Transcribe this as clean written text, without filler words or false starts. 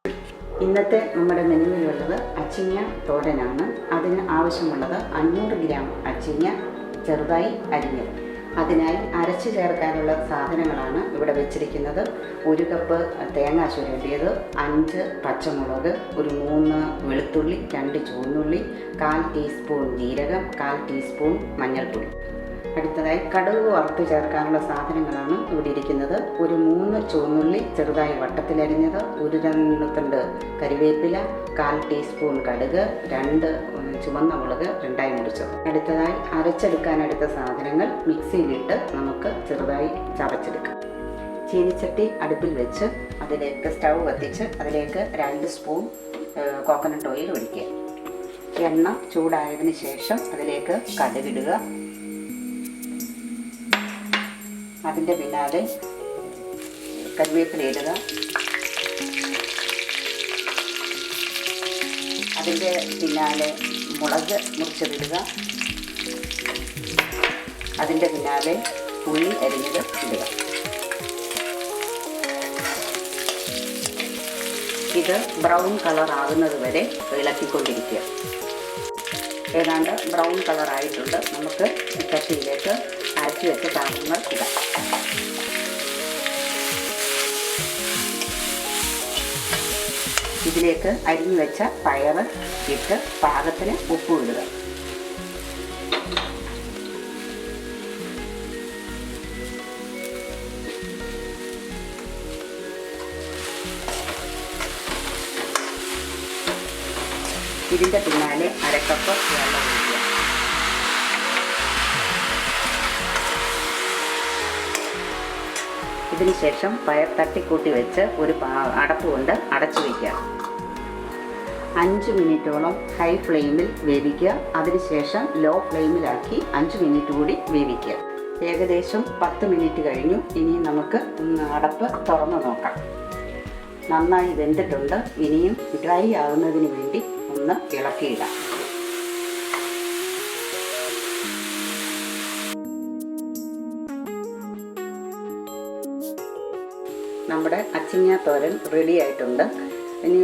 ഇന്നത്തെ നമ്മുടെ മെനുവിലുള്ളത് അച്ചിങ്ങ തോരനാണ്. അതിന് ആവശ്യമുള്ളത് 500 ഗ്രാം അച്ചിങ്ങ ചെറുതായി അരിഞ്ഞത്. അതിനായി അരച്ചു ചേർക്കാനുള്ള സാധനങ്ങളാണ് ഇവിടെ വെച്ചിരിക്കുന്നത്. 1 കപ്പ് തേങ്ങ ചുരണ്ടിയത്, 5 പച്ചമുളക്, ഒരു 3 വെളുത്തുള്ളി, 2 ചുവന്നുള്ളി, 1/4 ടീസ്പൂൺ ജീരകം, 1/4 ടീസ്പൂൺ മഞ്ഞൾപ്പൊടി. അടുത്തതായി കടുക് വറുത്ത് ചേർക്കാനുള്ള സാധനങ്ങളാണ് ഇവിടെ ഇരിക്കുന്നത്. ഒരു 3 ചുവന്നുള്ളി ചെറുതായി വട്ടത്തിലരിഞ്ഞത്, 1 തണ്ട് കരിവേപ്പില, 1/4 ടീസ്പൂൺ കടുക്, 2 ചുവന്ന മുളക് 2ആയി മുറിച്ചത്. അടുത്തതായി അരച്ചെടുക്കാനെടുത്ത സാധനങ്ങൾ മിക്സിയിലിട്ട് നമുക്ക് ചെറുതായി ചതച്ചെടുക്കാം. ചീനിച്ചട്ടി അടുപ്പിൽ വെച്ച് അതിലേക്ക് സ്റ്റൗ കത്തിച്ച് അതിലേക്ക് 2 സ്പൂൺ കോക്കനട്ട് ഓയിൽ ഒഴിക്കുക. എണ്ണ ചൂടായതിന് ശേഷം അതിലേക്ക് കടുകിടുക. അതിൻ്റെ പിന്നാലെ കരിവേപ്പില ഇടുക. അതിൻ്റെ പിന്നാലെ മുളക് മുറിച്ചതിടുക. അതിൻ്റെ പിന്നാലെ ഉള്ളി അരിഞ്ഞത് ഇടുക. ഇത് ബ്രൗൺ കളർ ആകുന്നത് വരെ ഇളക്കിക്കൊണ്ടിരിക്കുക. ഏതാണ്ട് ബ്രൗൺ കളറായിട്ടുണ്ട്. നമുക്ക് ചട്ടിയിലേക്ക് അരച്ചു വെച്ച സാധനങ്ങൾ ഇടാം. ഇതിലേക്ക് അരിഞ്ഞു വെച്ച പയറ് ഇട്ട് പാകത്തിന് ഉപ്പ് ഇടുക. ഇതിൻ്റെ പിന്നാലെ 1/2 കപ്പ് വെള്ളം ഒഴിക്കുക. ഇതിനുശേഷം പയർ തട്ടിക്കൂട്ടി വെച്ച് ഒരു അടപ്പ് കൊണ്ട് അടച്ചു വയ്ക്കുക. 5 മിനിറ്റോളം ഹൈ ഫ്ലെയിമിൽ വേവിക്കുക. അതിനുശേഷം ലോ ഫ്ലെയിമിലാക്കി 5 മിനിറ്റ് കൂടി വേവിക്കുക. ഏകദേശം 10 മിനിറ്റ് കഴിഞ്ഞു. ഇനി നമുക്ക് അടപ്പ് തുറന്ന് നോക്കാം. നന്നായി വെന്തിട്ടുണ്ട്. ഇനിയും ഡ്രൈ ആകുന്നതിന് വേണ്ടി ഒന്ന് ഇളക്കിയിടാം. നമ്മുടെ അച്ചിങ്ങ തോരൻ റെഡി ആയിട്ടുണ്ട്. ഇനി